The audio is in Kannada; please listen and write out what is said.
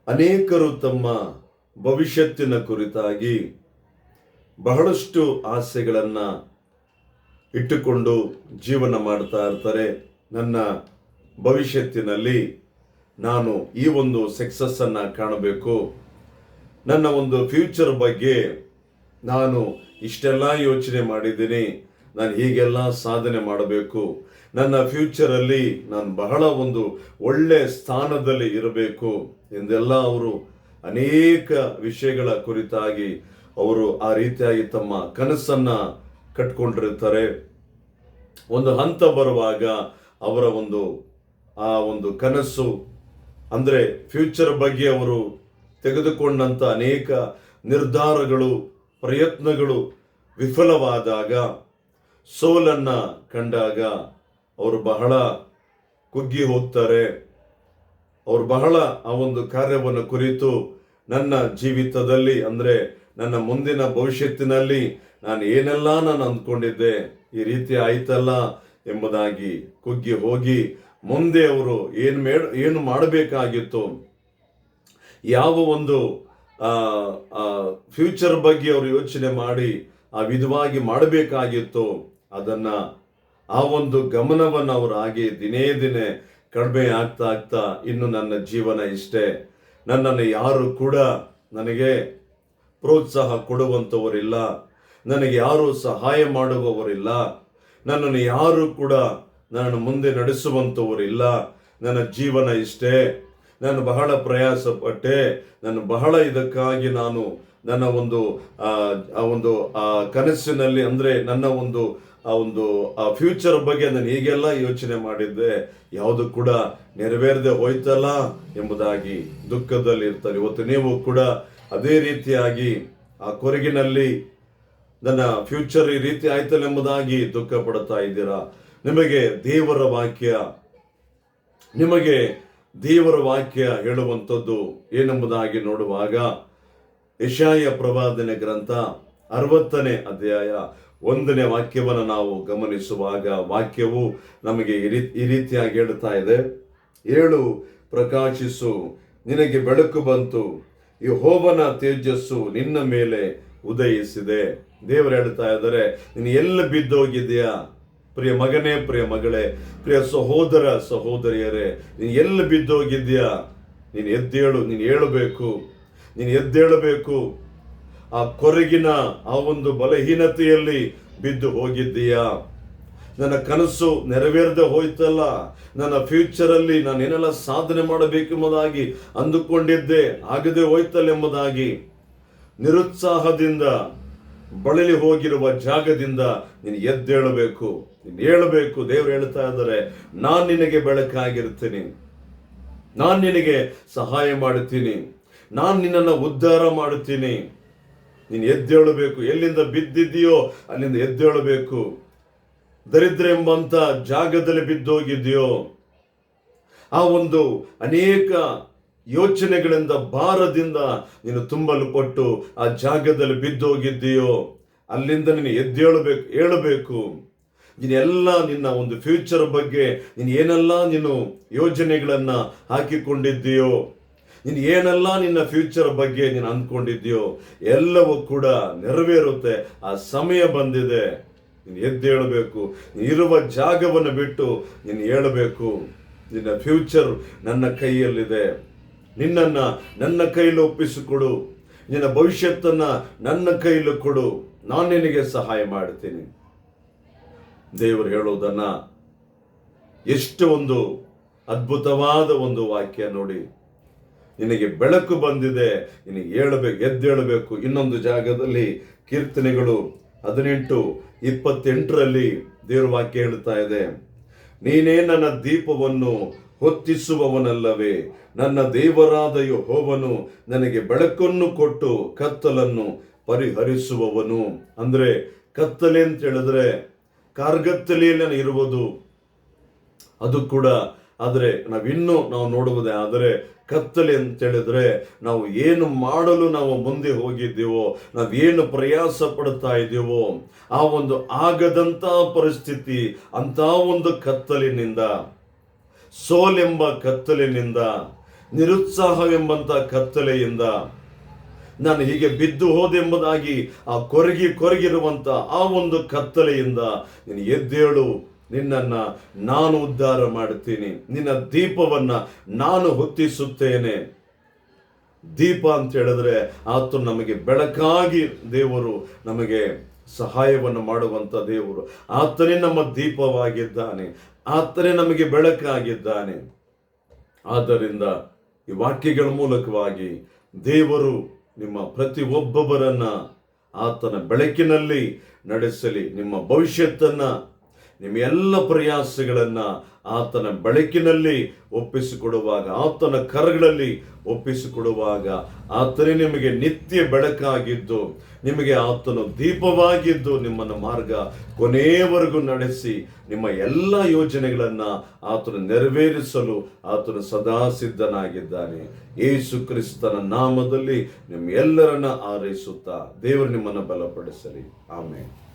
ಅನೇಕರು ತಮ್ಮ ಭವಿಷ್ಯತ್ತಿನ ಕುರಿತಾಗಿ ಬಹಳಷ್ಟು ಆಸೆಗಳನ್ನು ಇಟ್ಟುಕೊಂಡು ಜೀವನ ಮಾಡ್ತಾ ಇರ್ತಾರೆ. ನನ್ನ ಭವಿಷ್ಯತ್ತಿನಲ್ಲಿ ನಾನು ಈ ಒಂದು ಸಕ್ಸಸ್ಸನ್ನು ಕಾಣಬೇಕು, ನನ್ನ ಒಂದು ಫ್ಯೂಚರ್ ಬಗ್ಗೆ ನಾನು ಇಷ್ಟೆಲ್ಲ ಯೋಚನೆ ಮಾಡಿದ್ದೀನಿ, ನಾನು ಹೀಗೆಲ್ಲ ಸಾಧನೆ ಮಾಡಬೇಕು, ನನ್ನ ಫ್ಯೂಚರಲ್ಲಿ ನಾನು ಬಹಳ ಒಂದು ಒಳ್ಳೆ ಸ್ಥಾನದಲ್ಲಿ ಇರಬೇಕು ಎಂದೆಲ್ಲ ಅವರು ಅನೇಕ ವಿಷಯಗಳ ಕುರಿತಾಗಿ ಅವರು ಆ ರೀತಿಯಾಗಿ ತಮ್ಮ ಕನಸನ್ನು ಕಟ್ಕೊಂಡಿರ್ತಾರೆ. ಒಂದು ಹಂತ ಬರುವಾಗ ಅವರ ಆ ಒಂದು ಕನಸು ಅಂದರೆ ಫ್ಯೂಚರ್ ಬಗ್ಗೆ ಅವರು ತೆಗೆದುಕೊಂಡಂಥ ಅನೇಕ ನಿರ್ಧಾರಗಳು, ಪ್ರಯತ್ನಗಳು ವಿಫಲವಾದಾಗ, ಸೋಲನ್ನು ಕಂಡಾಗ ಅವರು ಬಹಳ ಕುಗ್ಗಿ ಹೋಗ್ತಾರೆ. ಅವರು ಬಹಳ ಆ ಒಂದು ಕಾರ್ಯವನ್ನು ಕುರಿತು ನನ್ನ ಜೀವಿತದಲ್ಲಿ ಅಂದರೆ ನನ್ನ ಮುಂದಿನ ಭವಿಷ್ಯತ್ತಿನಲ್ಲಿ ನಾನು ಏನೆಲ್ಲ ನಾನು ಅಂದ್ಕೊಂಡಿದ್ದೆ, ಈ ರೀತಿ ಆಯ್ತಲ್ಲ ಎಂಬುದಾಗಿ ಕುಗ್ಗಿ ಹೋಗಿ ಮುಂದೆ ಅವರು ಏನು ಮಾಡಬೇಕಾಗಿತ್ತು, ಯಾವ ಒಂದು ಫ್ಯೂಚರ್ ಬಗ್ಗೆ ಅವರು ಯೋಚನೆ ಮಾಡಿ ಆ ವಿಧವಾಗಿ ಮಾಡಬೇಕಾಗಿತ್ತು ಅದನ್ನು ಆ ಒಂದು ಗಮನವನ್ನು ಅವರು ಹಾಗೆ ದಿನೇ ದಿನೇ ಕಡಿಮೆ ಆಗ್ತಾ ಆಗ್ತಾ ಇನ್ನು ನನ್ನ ಜೀವನ ಇಷ್ಟೇ, ನನ್ನನ್ನು ಯಾರು ಕೂಡ ನನಗೆ ಪ್ರೋತ್ಸಾಹ ಕೊಡುವಂಥವರಿಲ್ಲ, ನನಗೆ ಯಾರು ಸಹಾಯ ಮಾಡುವವರಿಲ್ಲ, ನನ್ನನ್ನು ಯಾರು ಕೂಡ ನನ್ನನ್ನು ಮುಂದೆ ನಡೆಸುವಂಥವರಿಲ್ಲ, ನನ್ನ ಜೀವನ ಇಷ್ಟೇ, ನಾನು ಬಹಳ ಪ್ರಯಾಸ ಪಟ್ಟೆ, ನಾನು ಬಹಳ ಇದಕ್ಕಾಗಿ ನಾನು ನನ್ನ ಒಂದು ಕನಸಿನಲ್ಲಿ ಅಂದರೆ ನನ್ನ ಒಂದು ಫ್ಯೂಚರ್ ಬಗ್ಗೆ ನಾನು ಹೀಗೆಲ್ಲ ಯೋಚನೆ ಮಾಡಿದ್ದೆ, ಯಾವುದು ಕೂಡ ನೆರವೇರದೆ ಹೋಯ್ತಲ್ಲ ಎಂಬುದಾಗಿ ದುಃಖದಲ್ಲಿ ಇರ್ತಾರೆ. ಇವತ್ತು ನೀವು ಕೂಡ ಅದೇ ರೀತಿಯಾಗಿ ಆ ಕೊರಗಿನಲ್ಲಿ ನನ್ನ ಫ್ಯೂಚರ್ ಈ ರೀತಿ ಆಯ್ತಲ್ಲ ಎಂಬುದಾಗಿ ದುಃಖ ಪಡ್ತಾ ಇದ್ದೀರಾ. ನಿಮಗೆ ದೇವರ ವಾಕ್ಯ ಹೇಳುವಂಥದ್ದು ಏನೆಂಬುದಾಗಿ ನೋಡುವಾಗ ಯೆಶಾಯ ಪ್ರವಾದನೆ ಗ್ರಂಥ 60ನೇ ಅಧ್ಯಾಯ 1ನೇ ವಾಕ್ಯವನ್ನು ನಾವು ಗಮನಿಸುವಾಗ ವಾಕ್ಯವು ನಮಗೆ ಈ ರೀತಿಯಾಗಿ ಹೇಳ್ತಾ ಇದೆ. ಏಳು, ಪ್ರಕಾಶಿಸು, ನಿನಗೆ ಬೆಳಕು ಬಂತು, ಯೆಹೋವನ ತೇಜಸ್ಸು ನಿನ್ನ ಮೇಲೆ ಉದಯಿಸಿದೆ. ದೇವರು ಹೇಳ್ತಾ ಇದ್ದಾರೆ, ನೀನು ಎಲ್ಲಿ ಬಿದ್ದೋಗಿದೆಯಾ ಪ್ರಿಯ ಮಗನೇ, ಪ್ರಿಯ ಮಗಳೇ, ಪ್ರಿಯ ಸಹೋದರ ಸಹೋದರಿಯರೇ, ನೀನು ಎಲ್ಲಿ ಬಿದ್ದೋಗಿದ್ಯಾ? ನೀನು ಎದ್ದೇಳು, ನೀನು ಎದ್ದೇಳಬೇಕು. ಆ ಕೊರಗಿನ ಆ ಒಂದು ಬಲಹೀನತೆಯಲ್ಲಿ ಬಿದ್ದು ಹೋಗಿದ್ದೀಯಾ? ನನ್ನ ಕನಸು ನೆರವೇರದೆ ಹೋಯ್ತಲ್ಲ, ನನ್ನ ಫ್ಯೂಚರಲ್ಲಿ ನಾನು ಏನೆಲ್ಲ ಸಾಧನೆ ಮಾಡಬೇಕೆಂಬುದಾಗಿ ಅಂದುಕೊಂಡಿದ್ದೆ, ಆಗದೆ ಹೋಯ್ತಲ್ಲ ಎಂಬುದಾಗಿ ನಿರುತ್ಸಾಹದಿಂದ ಬಳಲಿ ಹೋಗಿರುವ ಜಾಗದಿಂದ ನೀನು ಎದ್ದೇಳಬೇಕು, ನೀನು ಹೇಳಬೇಕು. ದೇವರು ಹೇಳ್ತಾ ಇದ್ದಾರೆ, ನಾನು ನಿನಗೆ ಬೆಳಕಾಗಿರ್ತೀನಿ, ನಾನು ನಿನಗೆ ಸಹಾಯ ಮಾಡುತ್ತೀನಿ, ನಾನು ನಿನ್ನನ್ನು ಉದ್ಧಾರ ಮಾಡುತ್ತೀನಿ. ನೀನು ಎದ್ದೇಳಬೇಕು. ಎಲ್ಲಿಂದ ಬಿದ್ದಿದೆಯೋ ಅಲ್ಲಿಂದ ಎದ್ದೇಳಬೇಕು. ದರಿದ್ರ ಎಂಬಂತ ಜಾಗದಲ್ಲಿ ಬಿದ್ದೋಗಿದೆಯೋ, ಆ ಒಂದು ಅನೇಕ ಯೋಚನೆಗಳಿಂದ ಭಾರದಿಂದ ನೀನು ತುಂಬಲ್ಪಟ್ಟು ಆ ಜಾಗದಲ್ಲಿ ಬಿದ್ದೋಗಿದ್ದೀಯೋ, ಅಲ್ಲಿಂದ ನೀನು ಹೇಳಬೇಕು. ನೀನೆಲ್ಲ ನಿನ್ನ ಒಂದು ಫ್ಯೂಚರ್ ಬಗ್ಗೆ ನೀನು ಏನೆಲ್ಲ ನೀನು ಯೋಜನೆಗಳನ್ನ ಹಾಕಿಕೊಂಡಿದ್ದೀಯೋ, ನೀನು ಏನೆಲ್ಲ ನಿನ್ನ ಫ್ಯೂಚರ್ ಬಗ್ಗೆ ನೀನು ಅಂದ್ಕೊಂಡಿದ್ದೀಯೋ ಎಲ್ಲವೂ ಕೂಡ ನೆರವೇರುತ್ತೆ. ಆ ಸಮಯ ಬಂದಿದೆ, ನೀನು ಎದ್ದೇಳಬೇಕು. ನೀನು ಇರುವ ಜಾಗವನ್ನು ಬಿಟ್ಟು ನೀನು ಹೇಳಬೇಕು, ನಿನ್ನ ಫ್ಯೂಚರ್ ನನ್ನ ಕೈಯಲ್ಲಿದೆ, ನಿನ್ನನ್ನು ನನ್ನ ಕೈಯಲ್ಲಿ ಒಪ್ಪಿಸಿಕೊಡು, ನಿನ್ನ ಭವಿಷ್ಯತ್ತನ್ನ ನನ್ನ ಕೈಯಲ್ಲಿ ಕೊಡು, ನಾನು ನಿನಗೆ ಸಹಾಯ ಮಾಡ್ತೀನಿ. ದೇವರು ಹೇಳೋದನ್ನ ಎಷ್ಟು ಒಂದು ಅದ್ಭುತವಾದ ಒಂದು ವಾಕ್ಯ ನೋಡಿ. ನಿನಗೆ ಬೆಳಕು ಬಂದಿದೆ, ನಿನಗೆ ಎದ್ದೇಳಬೇಕು. ಇನ್ನೊಂದು ಜಾಗದಲ್ಲಿ ಕೀರ್ತನೆಗಳು 18:28 ದೇವರ ವಾಕ್ಯ ಹೇಳ್ತಾ ಇದೆ, ನೀನೇ ನನ್ನ ದೀಪವನ್ನು ಹೊತ್ತಿಸುವವನಲ್ಲವೇ, ನನ್ನ ದೇವರಾದ ಯೆಹೋವನು ನನಗೆ ಬೆಳಕನ್ನು ಕೊಟ್ಟು ಕತ್ತಲನ್ನು ಪರಿಹರಿಸುವವನು. ಅಂದ್ರೆ ಕತ್ತಲೆ ಅಂತ ಹೇಳಿದ್ರೆ ಕಾರ್ಗತ್ತಲೆಯಲ್ಲಿ ಇರುವುದು, ಅದು ಕೂಡ. ಆದರೆ ನಾವು ನೋಡುವುದೇ ಆದರೆ ಕತ್ತಲೆ ಅಂತ ಹೇಳಿದ್ರೆ ನಾವು ಏನು ಮಾಡಲು ನಾವು ಮುಂದೆ ಹೋಗಿದ್ದೀವೋ, ನಾವೇನು ಪ್ರಯಾಸ ಪಡ್ತಾ ಇದ್ದೀವೋ ಆ ಒಂದು ಆಗದಂತ ಪರಿಸ್ಥಿತಿ, ಅಂತ ಒಂದು ಕತ್ತಲಿನಿಂದ, ಸೋಲೆಂಬ ಕತ್ತಲಿನಿಂದ ನಿರುತ್ಸಾಹವೆಂಬಂತ ಕತ್ತಲೆಯಿಂದ ನಾನು ಹೀಗೆ ಬಿದ್ದು ಹೋದೆಂಬುದಾಗಿ ಆ ಕೊರಗಿರುವಂತ ಆ ಒಂದು ಕತ್ತಲೆಯಿಂದ ನೀನು ಎದ್ದೇಳು, ನಿನ್ನನ್ನ ನಾನು ಉದ್ಧಾರ ಮಾಡುತ್ತೀನಿ, ನಿನ್ನ ದೀಪವನ್ನ ನಾನು ಹೊತ್ತಿಸುತ್ತೇನೆ. ದೀಪ ಅಂತ ಹೇಳಿದ್ರೆ ಆತ ನಮಗೆ ಬೆಳಕಾಗಿ ದೇವರು ನಮಗೆ ಸಹಾಯವನ್ನು ಮಾಡುವಂತ ದೇವರು. ಆತನೇ ನಮ್ಮ ದೀಪವಾಗಿದ್ದಾನೆ, ಆತನೇ ನಮಗೆ ಬೆಳಕಾಗಿದ್ದಾನೆ. ಆದ್ದರಿಂದ ಈ ವಾಕ್ಯಗಳ ಮೂಲಕವಾಗಿ ದೇವರು ನಿಮ್ಮ ಪ್ರತಿ ಒಬ್ಬೊಬ್ಬರನ್ನ ಆತನ ಬೆಳಕಿನಲ್ಲಿ ನಡೆಸಲಿ. ನಿಮ್ಮ ಭವಿಷ್ಯತ್ತನ್ನ, ನಿಮ್ಮ ಎಲ್ಲ ಪ್ರಯಾಸಗಳನ್ನ ಆತನ ಬೆಳಕಿನಲ್ಲಿ ಒಪ್ಪಿಸಿಕೊಡುವಾಗ, ಆತನ ಕರಗಳಲ್ಲಿ ಒಪ್ಪಿಸಿಕೊಡುವಾಗ ಆತನೇ ನಿಮಗೆ ನಿತ್ಯ ಬೆಳಕಾಗಿದ್ದು, ನಿಮಗೆ ಆತನು ದೀಪವಾಗಿದ್ದು ನಿಮ್ಮನ್ನು ಮಾರ್ಗ ಕೊನೆಯವರೆಗೂ ನಡೆಸಿ ನಿಮ್ಮ ಎಲ್ಲ ಯೋಜನೆಗಳನ್ನ ಆತನು ನೆರವೇರಿಸಲು ಆತನು ಸದಾ ಸಿದ್ಧನಾಗಿದ್ದಾನೆ. ಯೇಸು ಕ್ರಿಸ್ತನ ನಾಮದಲ್ಲಿ ನಿಮ್ಮ ಎಲ್ಲರನ್ನ ಆರೈಸುತ್ತಾ ದೇವರು ನಿಮ್ಮನ್ನು ಬಲಪಡಿಸಲಿ. ಆಮೆನ್.